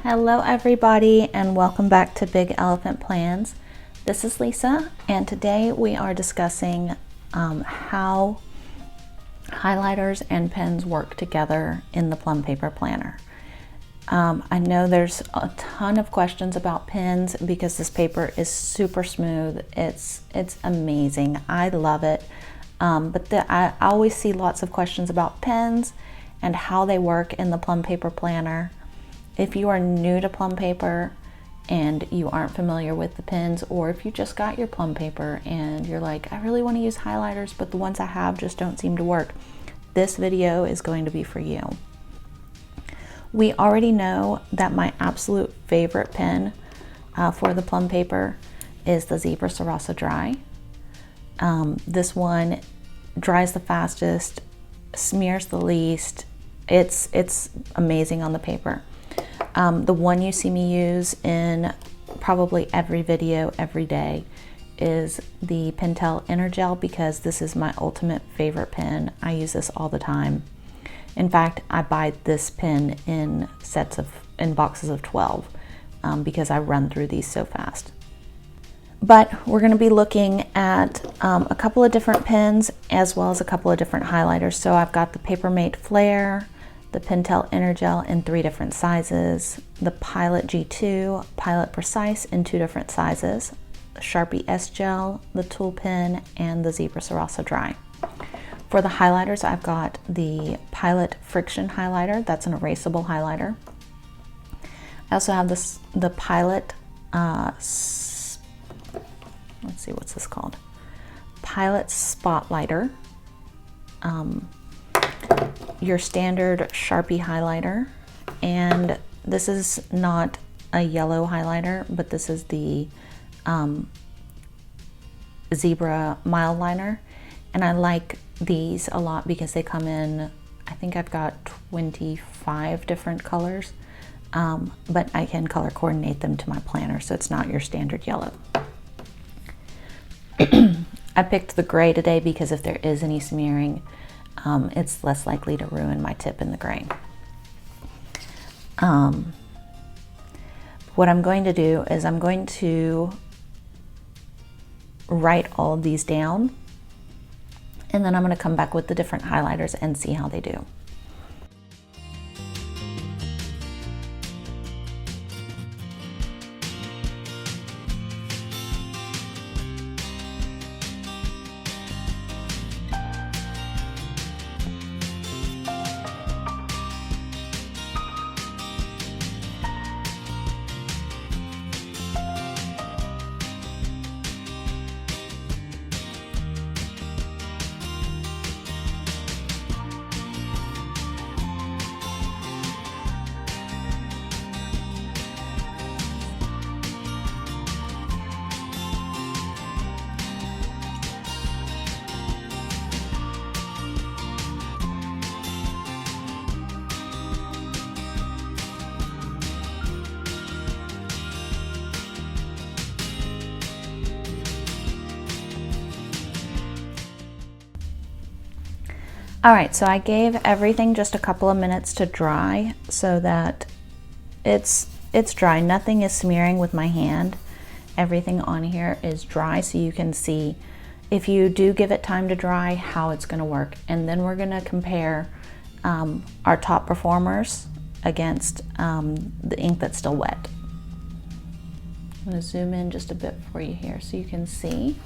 Hello everybody and welcome back to Big Elephant Plans. This is Lisa and today we are discussing how highlighters and pens work together in the Plum Paper Planner. I know there's a ton of questions about pens because this paper is super smooth. It's amazing. I love it. But I always see lots of questions about pens and how they work in the Plum Paper Planner. If you are new to Plum Paper and you aren't familiar with the pens, or if you just got your Plum Paper and you're like, I really want to use highlighters, but the ones I have just don't seem to work, this video is going to be for you. We already know that my absolute favorite pen for the Plum Paper is the Zebra Sarasa Dry. This one dries the fastest, smears the least. It's amazing on the paper. The one you see me use in probably every video every day is the Pentel Energel because this is my ultimate favorite pen. I use this all the time. In fact, I buy this pen in boxes of 12 because I run through these so fast. But we're going to be looking at a couple of different pens as well as a couple of different highlighters. So I've got the Papermate Flare, the Pentel Energel in 3 different sizes, the Pilot G2, Pilot Precise in 2 different sizes, the Sharpie S-Gel, the Tool Pen, and the Zebra Sarasa Dry. For the highlighters, I've got the Pilot Friction Highlighter. That's an erasable highlighter. I also have the Pilot, let's see, what's this called? Pilot Spotlighter. Your standard Sharpie highlighter, and this is not a yellow highlighter, but this is the Zebra Mildliner, and I like these a lot because they come in, I think I've got 25 different colors, but I can color coordinate them to my planner, so it's not your standard yellow. I picked the gray today because if there is any smearing, it's less likely to ruin my tip in the gray. What I'm going to do is I'm going to write all of these down, and then I'm going to come back with the different highlighters and see how they do. All right, so I gave everything just a couple of minutes to dry so that it's dry. Nothing is smearing with my hand. Everything on here is dry, so you can see, if you do give it time to dry, how it's going to work. And then we're going to compare our top performers against the ink that's still wet. I'm going to zoom in just a bit for you here so you can see.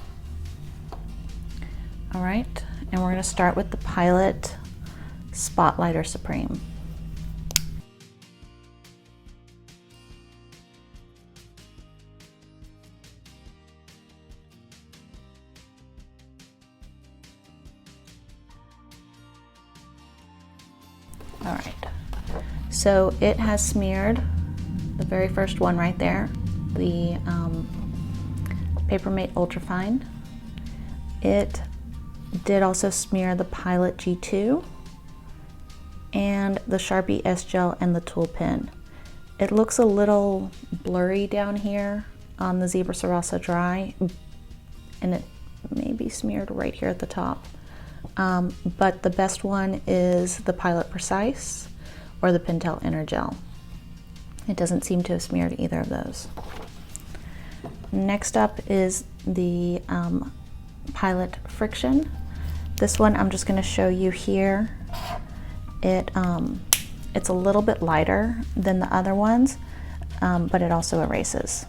All right, and we're going to start with the Pilot Spotlighter Supreme. All right, so it has smeared the very first one right there, the Papermate Ultrafine. It did also smear the Pilot G2 and the Sharpie S-Gel and the Tool Pen. It looks a little blurry down here on the Zebra Sarasa Dry, and it may be smeared right here at the top. But the best one is the Pilot Precise or the Pentel Energel. It doesn't seem to have smeared either of those. Next up is the Pilot Friction. This one I'm just going to show you here. It's a little bit lighter than the other ones, but it also erases.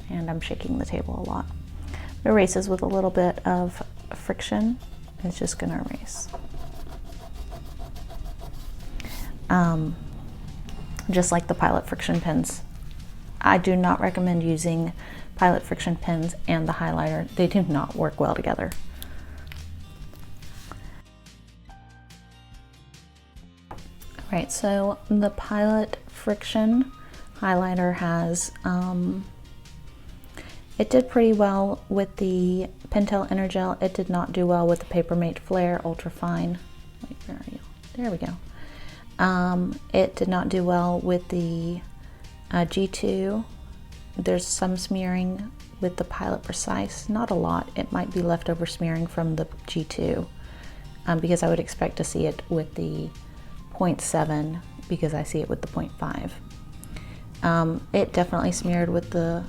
And I'm shaking the table a lot. It erases with a little bit of friction. It's just going to erase. Just like the Pilot Friction pens. I do not recommend using Pilot Friction pens and the highlighter. They do not work well together. Right, so the Pilot Friction highlighter has, it did pretty well with the Pentel Energel. It did not do well with the Papermate Flare Ultra Fine. Wait, where are you? There we go. It did not do well with the G2. There's some smearing with the Pilot Precise, not a lot. It might be leftover smearing from the G2 because I would expect to see it with the 0.7 because I see it with the 0.5. It definitely smeared with the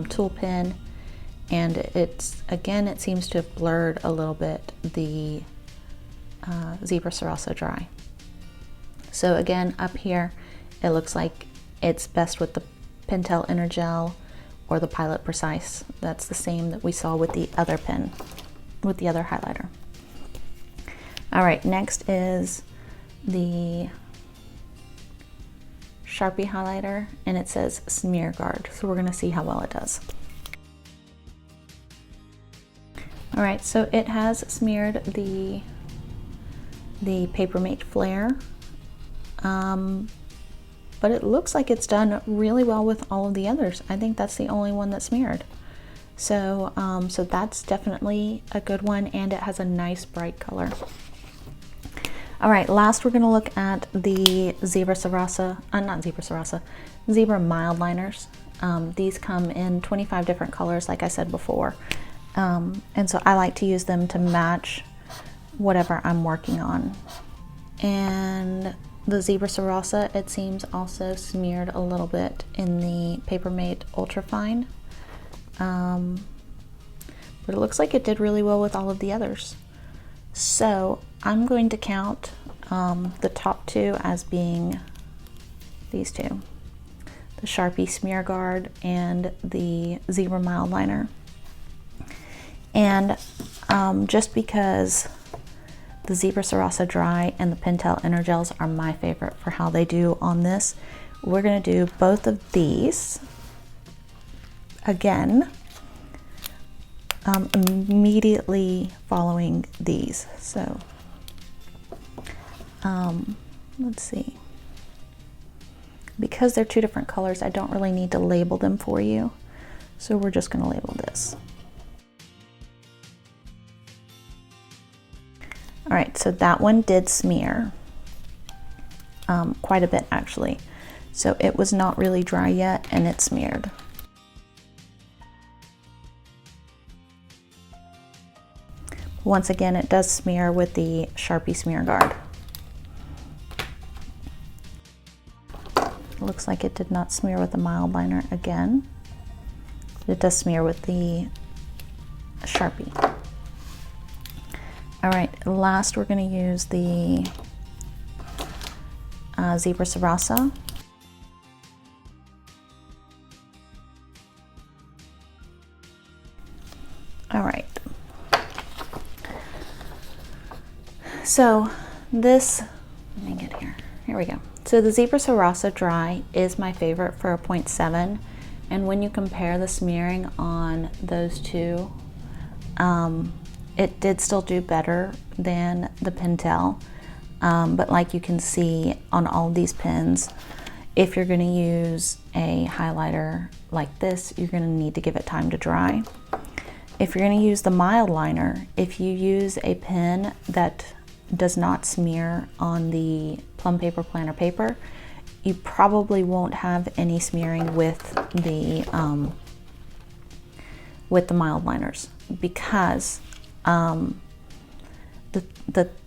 tool pen, and it seems to have blurred a little bit the Zebra Sarasa Dry. So again, up here, it looks like it's best with the Pentel Energel or the Pilot Precise. That's the same that we saw with the other pen, with the other highlighter. All right, next is the Sharpie Highlighter, and it says Smear Guard. So we're gonna see how well it does. All right, so it has smeared the Papermate Flare. But it looks like it's done really well with all of the others. I think that's the only one that smeared. So, so that's definitely a good one, and it has a nice bright color. All right, last we're gonna look at the Zebra Sarasa, Zebra Mildliners. These come in 25 different colors, like I said before. And so I like to use them to match whatever I'm working on. And the Zebra Sarasa, it seems, also smeared a little bit in the Papermate Ultra Fine. But it looks like it did really well with all of the others. So I'm going to count the top two as being these two. The Sharpie Smear Guard and the Zebra Mildliner. And just because the Zebra Sarasa Dry and the Pentel Energels are my favorite for how they do on this, we're going to do both of these again immediately following these. So let's see. Because they're two different colors, I don't really need to label them for you. So we're just going to label this. All right, so that one did smear quite a bit actually. So it was not really dry yet, and it smeared. Once again, it does smear with the Sharpie Smear Guard. It looks like it did not smear with the Mildliner again. It does smear with the Sharpie. All right, last we're going to use the Zebra Sarasa. All right. So this, let me get here. Here we go. So the Zebra Sarasa Dry is my favorite for a 0.7, and when you compare the smearing on those two, it did still do better than the Pentel, but like you can see on all of these pens, if you're going to use a highlighter like this, you're going to need to give it time to dry. If you're going to use the Mildliner, if you use a pen that does not smear on the Plum Paper Planner paper, you probably won't have any smearing with the Mildliners, because the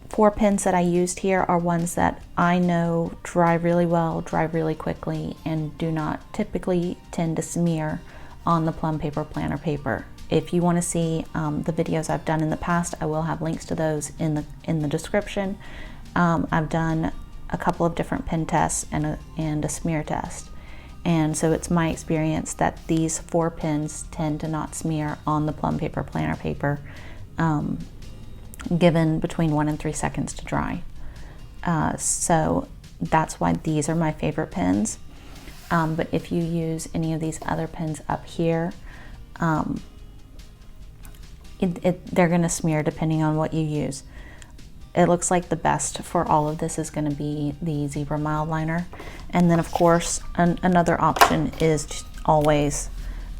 4 pens that I used here are ones that I know dry really well, dry really quickly, and do not typically tend to smear on the Plum Paper Planner paper. If you want to see the videos I've done in the past, I will have links to those in the description. I've done a couple of different pen tests and a smear test. And so it's my experience that these 4 pens tend to not smear on the Plum Paper Planner paper, given between 1 and 3 seconds to dry. So that's why these are my favorite pens. But if you use any of these other pens up here, they're going to smear depending on what you use. It looks like the best for all of this is going to be the Zebra Mildliner. And then of course, another option is always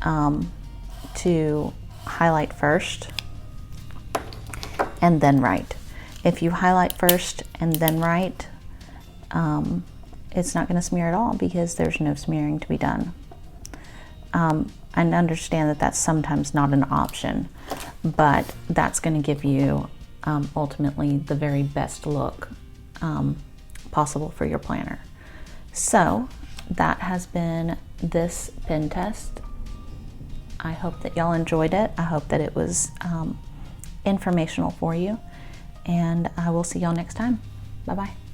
to highlight first and then write. If you highlight first and then write, it's not going to smear at all because there's no smearing to be done. I understand that that's sometimes not an option, but that's going to give you ultimately the very best look possible for your planner. So that has been this pen test. I hope that y'all enjoyed it. I hope that it was informational for you, and I will see y'all next time. Bye-bye.